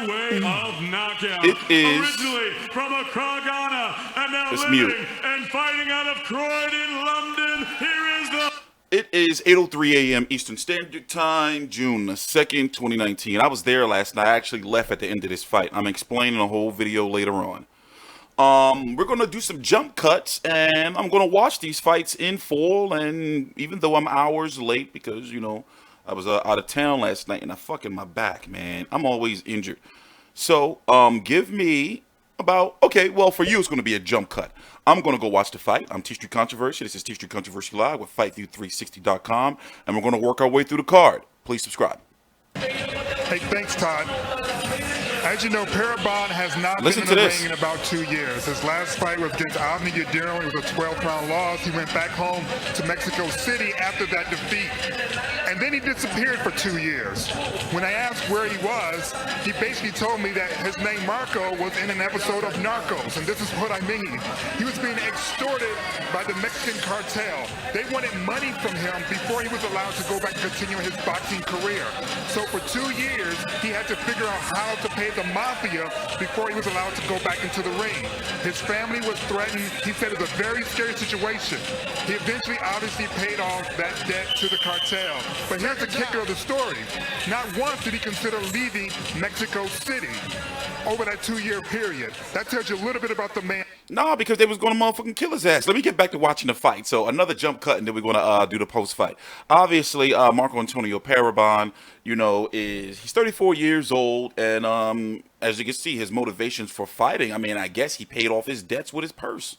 way of knockout. It is. Originally from Accra, Ghana, and now It's living mute. and fighting out of Croydon, London. Here is the. It is 8:03 a.m. Eastern Standard Time, June the 2nd, 2019. I was there last night. I actually left at the end of this fight. I'm explaining the whole video later on. We're going to do some jump cuts, and I'm going to watch these fights in full, and even though I'm hours late because, you know, I was out of town last night, and I fucking my back, man. I'm always injured. So, give me about, okay, well, for you, it's going to be a jump cut. I'm going to go watch the fight. I'm TstreeT Controversy. This is TstreeT Controversy Live with FightView360.com, and we're going to work our way through the card. Please subscribe. Hey, thanks, Todd. As you know, Periban has not Listen been in to the this. ring in about 2 years. His last fight was against Yarde. It was a 12-round loss. He went back home to Mexico City after that defeat. And then he disappeared for 2 years. When I asked where he was, he basically told me that his name Marco was in an episode of Narcos. And this is what I mean. He was being extorted by the Mexican cartel. They wanted money from him before he was allowed to go back and continue his boxing career. So for 2 years, he had to figure out how to pay the mafia before he was allowed to go back into the ring. His family was threatened. He said it was a very scary situation. He eventually obviously paid off that debt to the cartel. But here's the kicker of the story. Not once did he consider leaving Mexico City over that 2-year period. That tells you a little bit about the man. Nah, because they was going to motherfucking kill his ass. Let me get back to watching the fight. So another jump cut, and then we're going to do the post-fight. Obviously, Marco Antonio Periban, you know, he's 34 years old, and as you can see, his motivations for fighting, I mean, I guess he paid off his debts with his purse.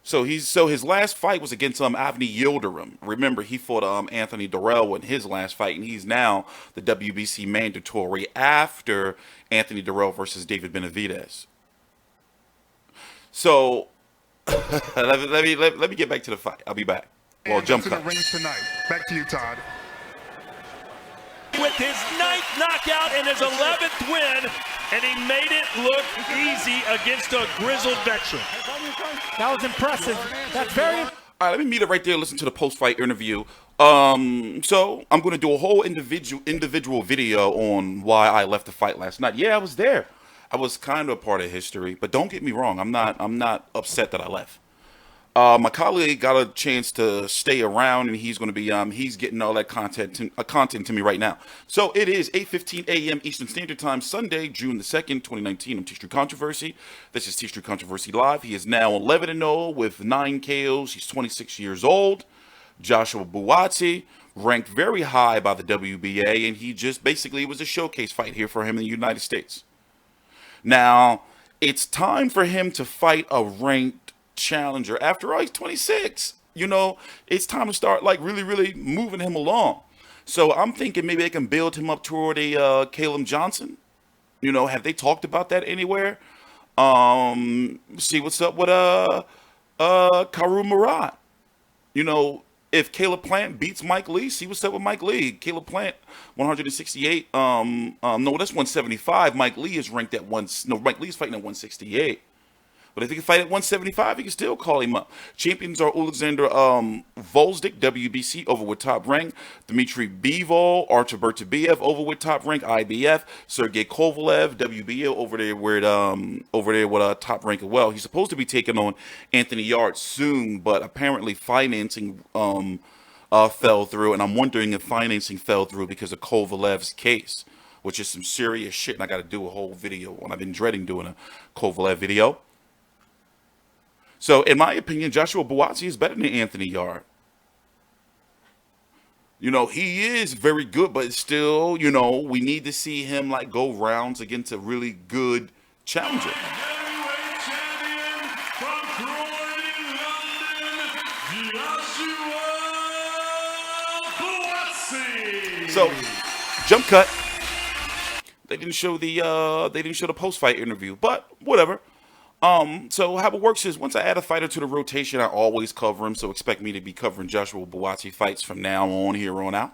So his last fight was against Avni Yildirim. Remember, he fought Anthony Durrell in his last fight, and he's now the WBC mandatory after Anthony Durrell versus David Benavidez. So let me get back to the fight. I'll be back. Well, jump to the cut. ring tonight. Back to you, Todd. With his 9th knockout and his 11th win, and he made it look easy against a grizzled veteran. That was impressive. That's very. All right, let me meet it right there. Listen to the post-fight interview. So I'm going to do a whole individual video on why I left the fight last night. Yeah, I was there. I was kind of a part of history, but don't get me wrong. I'm not upset that I left. My colleague got a chance to stay around, and he's going to be he's getting all that content to me right now. So it is 8:15 a.m. Eastern Standard Time, Sunday, June the 2nd, 2019. I'm TstreeT Controversy. This is TstreeT Controversy Live. He is now 11-0 with 9 KOs. He's 26 years old. Joshua Buatsi, ranked very high by the WBA, and he just basically was a showcase fight here for him in the United States. Now, it's time for him to fight a ranked challenger. After all, he's 26. You know, it's time to start like really moving him along. So I'm thinking maybe they can build him up toward a Caleb Johnson. You know, have they talked about that anywhere? See what's up with Karu Murat. You know, if Caleb Plant beats Mike Lee, see what's up with Mike Lee. Caleb Plant, 168. No, that's 175. Mike Lee is ranked at Mike Lee is fighting at 168. But if he can fight at 175, he can still call him up. Champions are Alexander Volzdik, WBC, over with Top Rank. Dmitry Bivol, Artur Beterbiev, over with Top Rank, IBF. Sergey Kovalev, WBO, over there with Top Rank as well. He's supposed to be taking on Anthony Yarde soon, but apparently financing fell through, and I'm wondering if financing fell through because of Kovalev's case, which is some serious shit, and I got to do a whole video on. I've been dreading doing a Kovalev video. So, in my opinion, Joshua Buatsi is better than Anthony Yarde. You know, he is very good, but still, you know, we need to see him like go rounds against a really good challenger. Heavyweight champion from Croydon, London, Joshua Buatsi. So, jump cut. They didn't show the post-fight interview, but whatever. So how it works is once I add a fighter to the rotation, I always cover him. So expect me to be covering Joshua Buatsi fights from now on, here on out.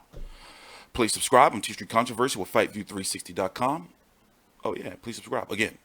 Please subscribe. I'm TstreeT Controversy with FightView360.com. Oh yeah, please subscribe again.